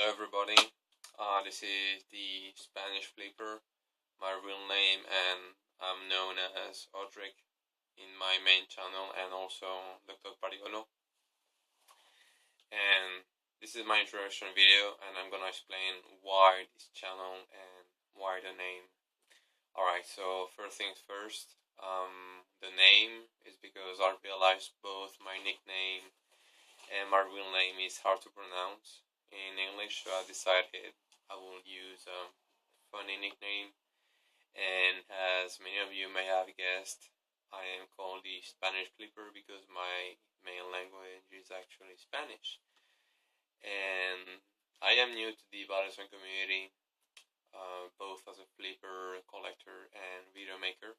Hello everybody, this is the Spanish Flipper, my real name, and I'm known as Audric in my main channel and also Dr. Pariolo. And this is my introduction video, and I'm gonna explain why this channel and why the name. Alright, so first things first, the name is because I realized both my nickname and my real name is hard to pronounce in English, so I decided I will use a funny nickname. And as many of you may have guessed, I am called the Spanish Flipper because my main language is actually Spanish. And I am new to the balisong community, both as a flipper, collector, and video maker.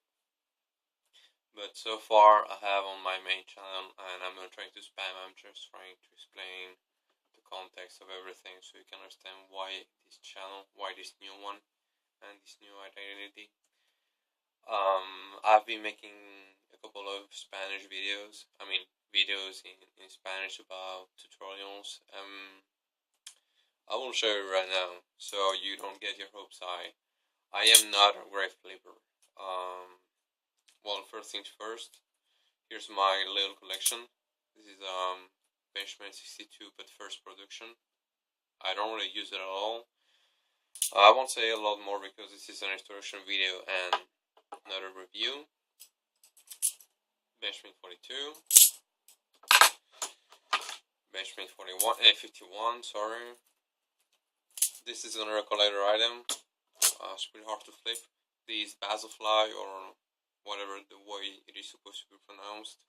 But so far I have on my main channel, and I'm not trying to spam, I'm just trying to explain the context of everything so you can understand why this channel, why this new one, and this new identity. I've been making a couple of Spanish videos, videos in Spanish about tutorials. I will show you right now so you don't get your hopes high. I am not a great flipper. Well, first things first, here's my little collection. This is Benchmark 62, but first production. I don't really use it at all. I won't say a lot more because this is an introduction video and not a review. Benchmark 42. Benchmark 51, sorry. This is another collector item. It's pretty hard to flip. This basil fly, or whatever the way it is supposed to be pronounced.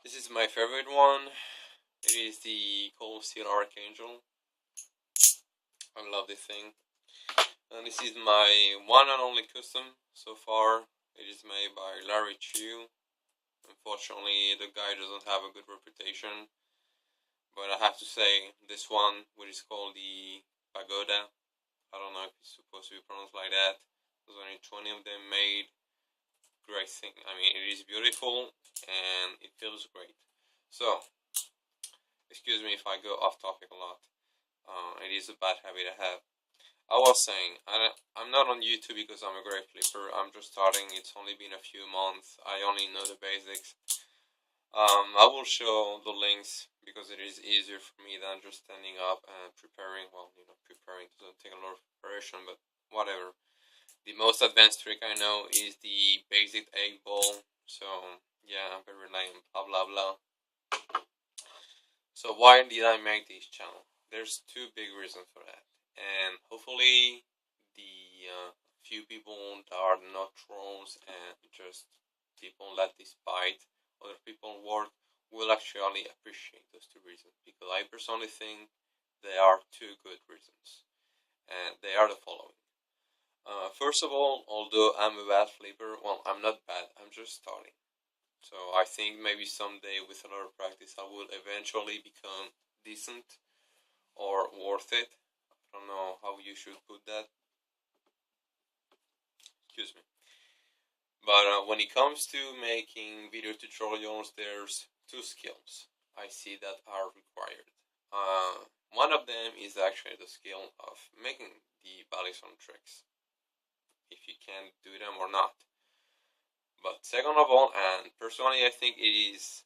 This is my favorite one. It is the Cold Steel Archangel. I love this thing. And this is my one and only custom so far. It is made by Larry Chu. Unfortunately, the guy doesn't have a good reputation. But I have to say, this one, which is called the Pagoda, I don't know if it's supposed to be pronounced like that. There's only 20 of them made. Great thing. It is beautiful and it feels great. So, excuse me if I go off topic a lot. It is a bad habit I have. I was saying, I'm not on YouTube because I'm a great flipper. I'm just starting. It's only been a few months. I only know the basics. I will show the links because it is easier for me than just standing up and preparing. Well, preparing doesn't take a lot of preparation, but whatever. The most advanced trick I know is the basic egg ball. So yeah, I'm very lame, blah blah blah. So why did I make this channel? There's two big reasons for that, and hopefully the few people that are not trolls and just people that despite other people's work will actually appreciate those two reasons, because I personally think they are two good reasons, and they are the following. First of all, although I'm a bad flipper, well, I'm not bad, I'm just starting. So I think maybe someday with a lot of practice I will eventually become decent or worth it. I don't know how you should put that. Excuse me. But when it comes to making video tutorials, there's two skills I see that are required. One of them is actually the skill of making the balisong tricks, if you can do them or not. But second of all, and personally I think it is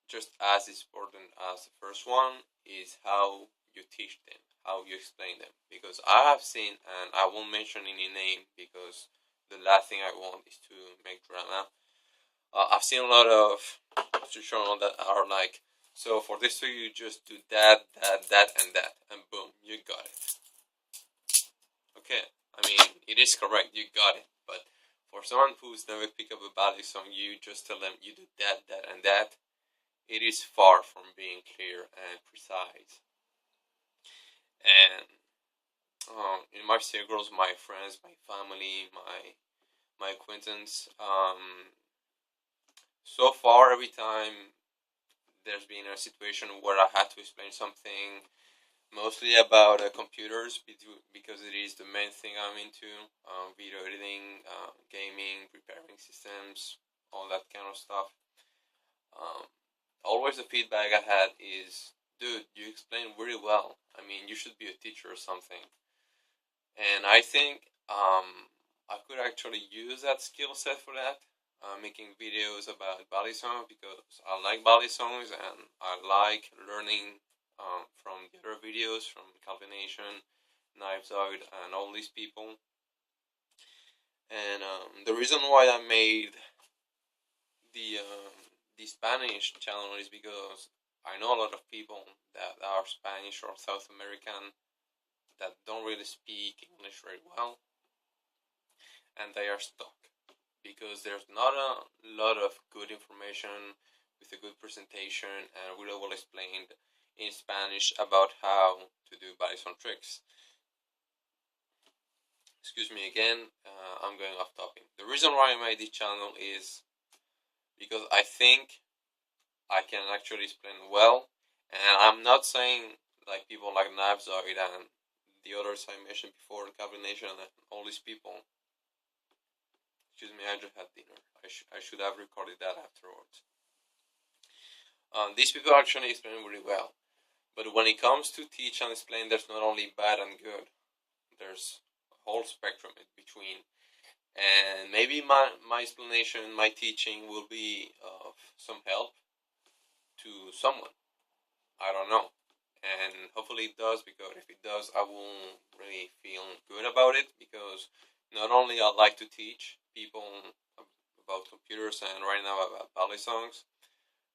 just as important as the first one, is how you teach them, how you explain them. Because I have seen, and I won't mention any name because the last thing I want is to make drama. I've seen a lot of tutorials that are like, so for this trick you just do that, and boom, you got it. Okay, it is correct, you got it, but for someone who's never picked up a balisong, you just tell them you do that, and that. It is far from being clear and precise. And in my circles, my friends, my family, my acquaintance, so far every time there's been a situation where I had to explain something mostly about computers, because it is the main thing I'm into, video editing, gaming, preparing systems, all that kind of stuff. Always the feedback I had is dude, you explain really well. I mean, you should be a teacher or something. And I think I could actually use that skill set for that, making videos about balisong, because I like balisongs and I like learning from the other videos from Calvin Nation, Knives Out, and all these people. And the reason why I made the Spanish channel is because I know a lot of people that are Spanish or South American that don't really speak English very well, and they are stuck because there's not a lot of good information with a good presentation and really well explained in Spanish about how to do balisong tricks. Excuse me again, I'm going off topic. The reason why I made this channel is because I think I can actually explain well, and I'm not saying like people like Knives Out and the others I mentioned before, Calvin Nation and all these people. Excuse me, I just had dinner. I should have recorded that afterwards. These people actually explain really well, but when it comes to teach and explain, there's not only bad and good. There's a whole spectrum in between. And maybe my explanation, my teaching will be of some help to someone. I don't know. And hopefully it does, because if it does, I will really feel good about it, because not only I like to teach people about computers and right now about balisongs,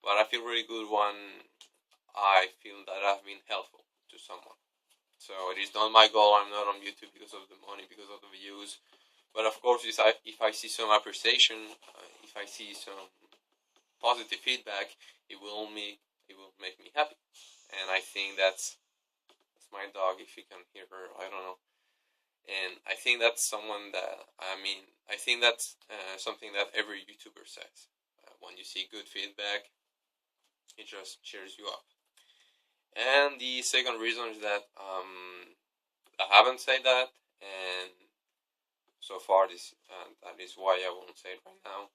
but I feel really good when I feel that I've been helpful to someone. So it is not my goal. I'm not on YouTube because of the money, because of the views. But of course, if I see some appreciation, if I see some positive feedback, it will make me happy. And I think that's my dog. If you can hear her, I don't know. And I think that's someone that I think that's something that every YouTuber says. When you see good feedback, it just cheers you up. And the second reason is that I haven't said that, and so far that is why I won't say it right now.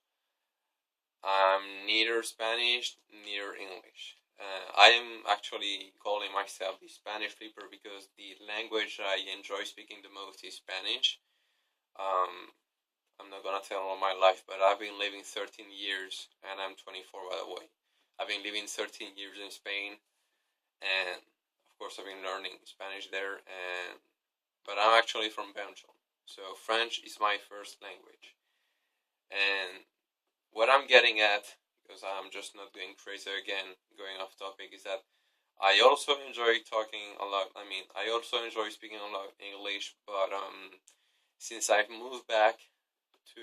I'm neither Spanish neither English. I am actually calling myself the Spanish Flipper because the language I enjoy speaking the most is Spanish. I'm not gonna tell all my life, but I've been living 13 years, and I'm 24 by the way. I've been living 13 years in Spain, and of course I've been learning Spanish there. But I'm actually from Belgium, so French is my first language. And what I'm getting at, because I'm just not going crazy again, going off topic, is that I also enjoy talking a lot. I also enjoy speaking a lot English, but since I've moved back to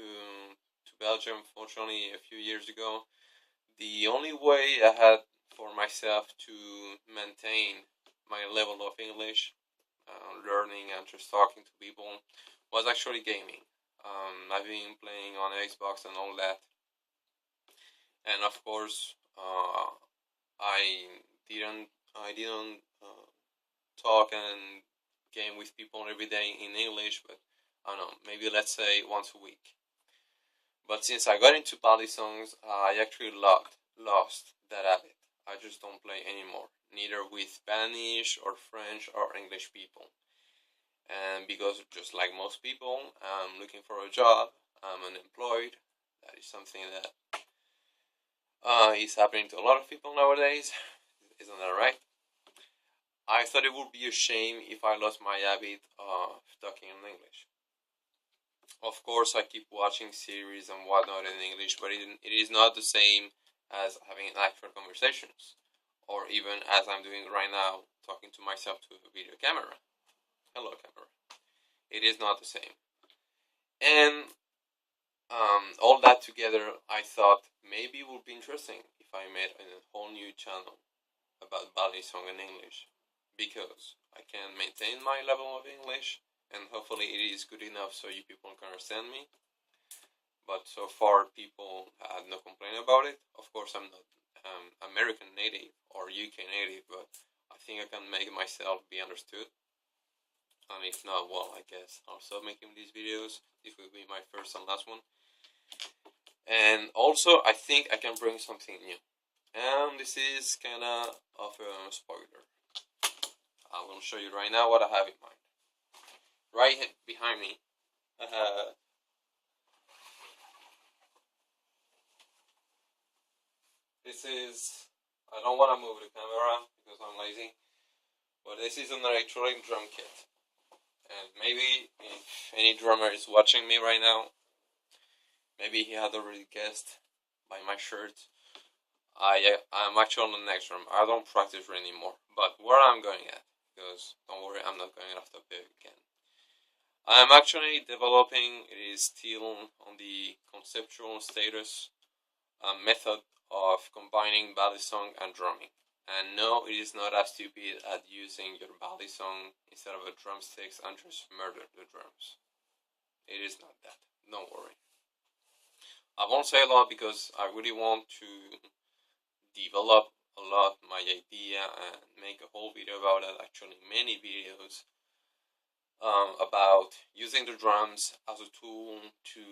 Belgium, fortunately, a few years ago, the only way I had for myself to maintain my level of English, learning and just talking to people, was actually gaming. I've been playing on Xbox and all that, and of course, I didn't talk and game with people every day in English, but I don't know, maybe let's say once a week. But since I got into balisongs, I actually lost that habit. I just don't play anymore, neither with Spanish or French or English people. And because just like most people, I'm looking for a job, I'm unemployed. That is something that is happening to a lot of people nowadays. Isn't that right? I thought it would be a shame if I lost my habit of talking in English. Of course, I keep watching series and whatnot in English, but it is not the same as having actual conversations, or even as I'm doing right now, talking to myself to a video camera. Hello, camera. It is not the same. And all that together, I thought maybe it would be interesting if I made a whole new channel about balisong in English, because I can maintain my level of English, and hopefully it is good enough so you people can understand me. But so far, people had no complaint about it. Of course, I'm not American native or UK native, but I think I can make myself be understood. And if not, well, I guess I'll stop making these videos. This will be my first and last one. And also, I think I can bring something new. And this is kinda of a spoiler. I'm gonna show you right now what I have in mind. Right behind me, I have this is. I don't want to move the camera because I'm lazy, but this is an electronic drum kit. And maybe if any drummer is watching me right now, maybe he had already guessed by my shirt. I'm actually on the next drum. I don't practice anymore, but where I'm going at, because don't worry, I'm not going off the topic again. I'm actually developing. It is still on the conceptual status. A method of combining balisong and drumming. And no, it is not as stupid as using your balisong instead of a drumsticks and just murder the drums. It is not that. Don't worry. I won't say a lot because I really want to develop a lot my idea and make a whole video about it. Actually, many videos about using the drums as a tool to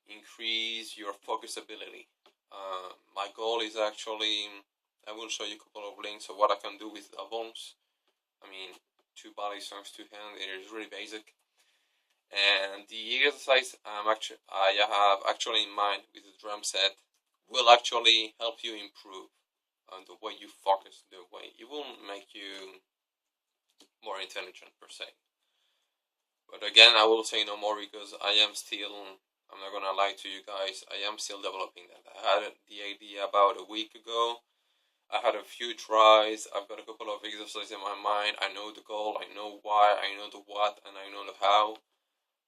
increase your focus ability. My goal is actually, I will show you a couple of links of what I can do with doubles. I mean, 2 balisongs, 2 hands. It is really basic. And the exercise I have actually in mind with the drum set will actually help you improve on the way you focus, the way it will make you more intelligent per se. But again, I will say no more because I am still, I'm not gonna lie to you guys, I am still developing that. I had the idea about a week ago. I had a few tries. I've got a couple of exercises in my mind. I know the goal, I know why, I know the what, and I know the how.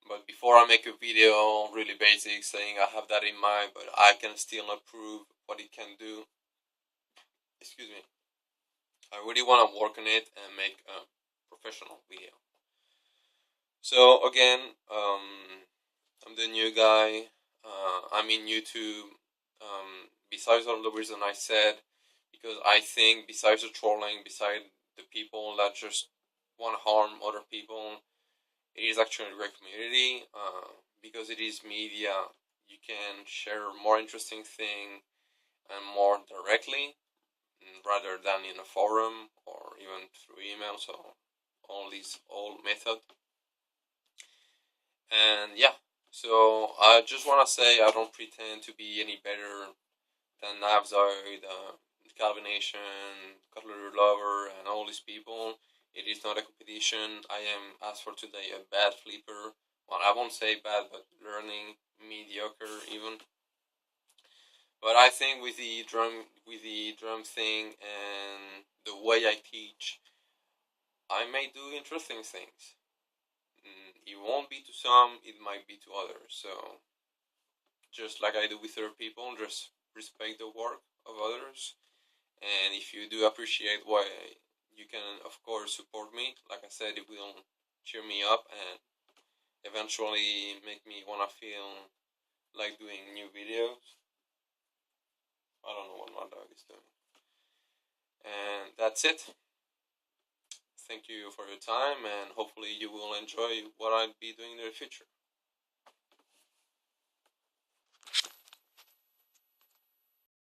But before I make a video really basic saying I have that in mind, but I can still not prove what it can do, excuse me, I really want to work on it and make a professional video. So again, I'm the new guy. I'm in YouTube. Besides all the reason I said, because I think besides the trolling, besides the people that just want to harm other people, it is actually a great community. Because it is media, you can share more interesting thing and more directly, rather than in a forum or even through email. So all these old method. And yeah, so I just want to say I don't pretend to be any better than Navzoid, Calvin Nation, Cutlery Lover, and all these people. It is not a competition. I am, as for today, a bad flipper. Well, I won't say bad, but learning, mediocre even. But I think with the drum thing and the way I teach, I may do interesting things. It won't be to some, it might be to others. So, just like I do with other people, just respect the work of others. And if you do appreciate why, you can, of course, support me. Like I said, it will cheer me up and eventually make me want to feel like doing new videos. I don't know what my dog is doing. And that's it. Thank you for your time, and hopefully you will enjoy what I'll be doing in the future.